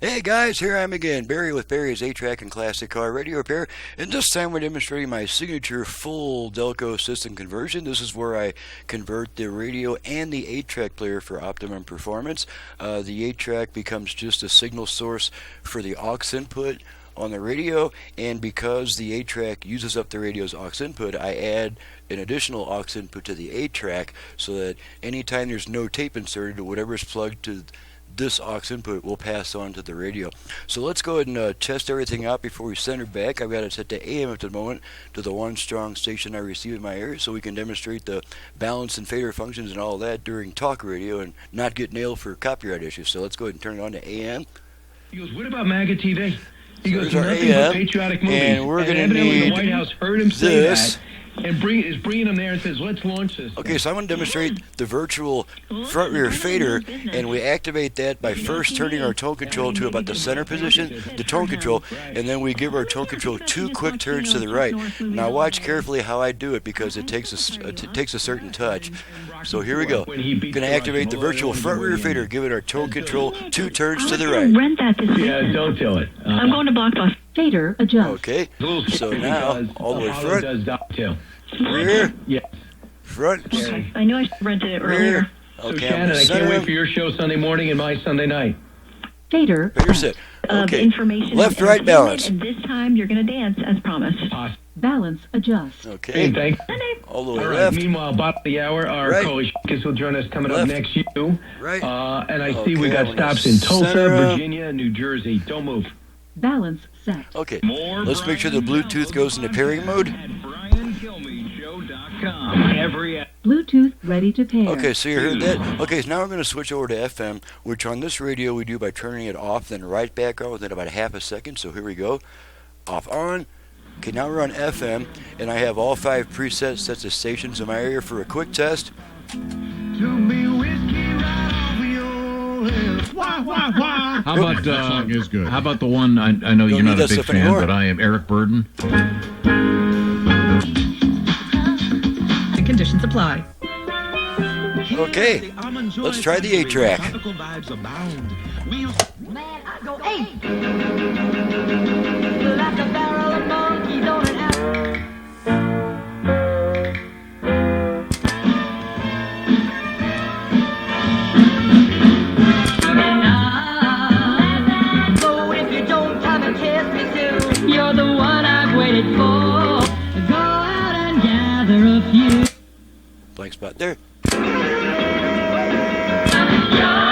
Hey guys, here I am again, Barry with Barry's 8-Track and Classic Car Radio Repair, and this time we're demonstrating my signature full Delco system conversion. This is where I convert the radio and the 8-track player for optimum performance. The 8-track becomes just a signal source for the aux input on the radio, and because the 8-track uses up the radio's aux input, I add an additional aux input to the 8-track so that anytime there's no tape inserted, whatever is plugged to this aux input will pass on to the radio. So let's go ahead and test everything out before we send it back. I've got it set to AM at the moment, to the one strong station I receive in my ear, so we can demonstrate the balance and fader functions and all that during talk radio and not get nailed for copyright issues. So let's go ahead and turn it on to AM. He goes, what about MAGA TV? He So goes, there's our nothing AM, but patriotic movies. and we're going to evidently need the White House heard him say this. that and is bringing him there and says, let's launch this. Okay, so I'm going to demonstrate the virtual front rear fader, and we activate that by first turning our tone control to about the center position, the tone control, and then we give our tone control 2 quick turns to the right. Now watch carefully how I do it because it takes a certain touch. So here we go. Going to activate the virtual front rear fader, give it our tone control 2 turns to the right. Rent that this Yeah, don't tell it. I'm going to Blockbuster. Fader adjust. Okay, so now all the way Apollo front, does that too. rear, Yes. front, I knew I rented it earlier. rear. So Okay, I'm Shannon, going I to can't center wait him. for your show Sunday morning and my Sunday night. Fader Here's it. Okay, information left, and right, entertainment, balance. And this time you're going to dance as promised. Balance adjust. Hey, Okay, thanks. all the way All right. left, Meanwhile, bottom of the hour, our Right. Coley Shakis will join us coming Left. up next. You. right. And I see we Okay, got I'm gonna stops in Tulsa, center 'em. Virginia, New Jersey. Don't move. Balance set. Okay, let's make sure the Bluetooth goes into pairing mode. Bluetooth ready to pair. Okay, so you heard that? Okay, so now we're going to switch over to FM, which on this radio we do by turning it off, then right back on within about half a second. So here we go. Off, on. Okay, now we're on FM, and I have all 5 presets set to stations in my area for a quick test. How about that song is good. How about the one I know Don't you're need not that a big stuff fan, anymore. but I am, Eric Burden. The conditions apply. Okay, let's try the 8-track. Man, I go eight. Like a barrel of monkeys on an apple. So if you don't come and kiss me soon, you're the one I've waited for. Go out and gather a few. Blank spot there. You're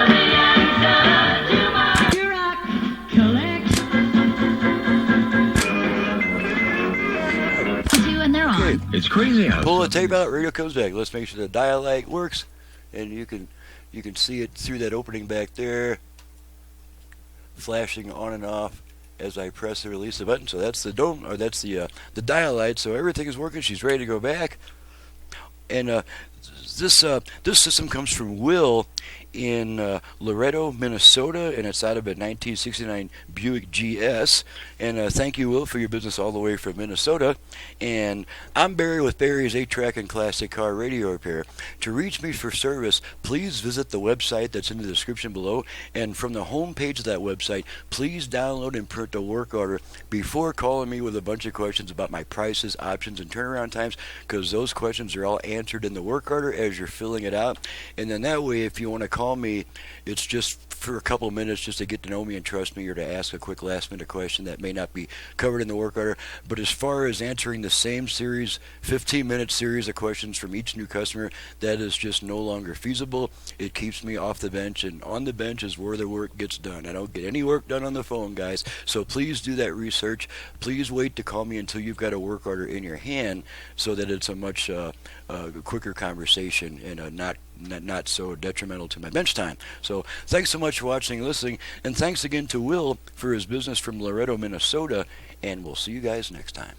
the answer to my rock collection. And they're on. Okay, It's crazy how pull the tape out, radio comes back. Let's make sure the dial light works, and you can see it through that opening back there, flashing on and off as I press and release the button. So that's the dome, or that's the dial light. So everything is working. She's ready to go back. And this system comes from Will in Loretto, Minnesota, and it's out of a 1969 Buick GS. And thank you, Will, for your business all the way from Minnesota. And I'm Barry with Barry's 8-Track and Classic Car Radio Repair. To reach me for service, please visit the website that's in the description below. And from the home page of that website, please download and print a work order before calling me with a bunch of questions about my prices, options, and turnaround times, because those questions are all answered in the work order as you're filling it out. And then that way, if you want to call me, it's just for a couple of minutes just to get to know me and trust me, or to ask a quick last-minute question that may not be covered in the work order. But as far as answering the same series, 15-minute series of questions from each new customer, that is just no longer feasible. It keeps me off the bench, and on the bench is where the work gets done. I don't get any work done on the phone, guys. So please do that research. Please wait to call me until you've got a work order in your hand, so that it's a much quicker conversation and not so detrimental to my bench time. So thanks so much for watching and listening, and thanks again to Will for his business from Loretto, Minnesota, and we'll see you guys next time.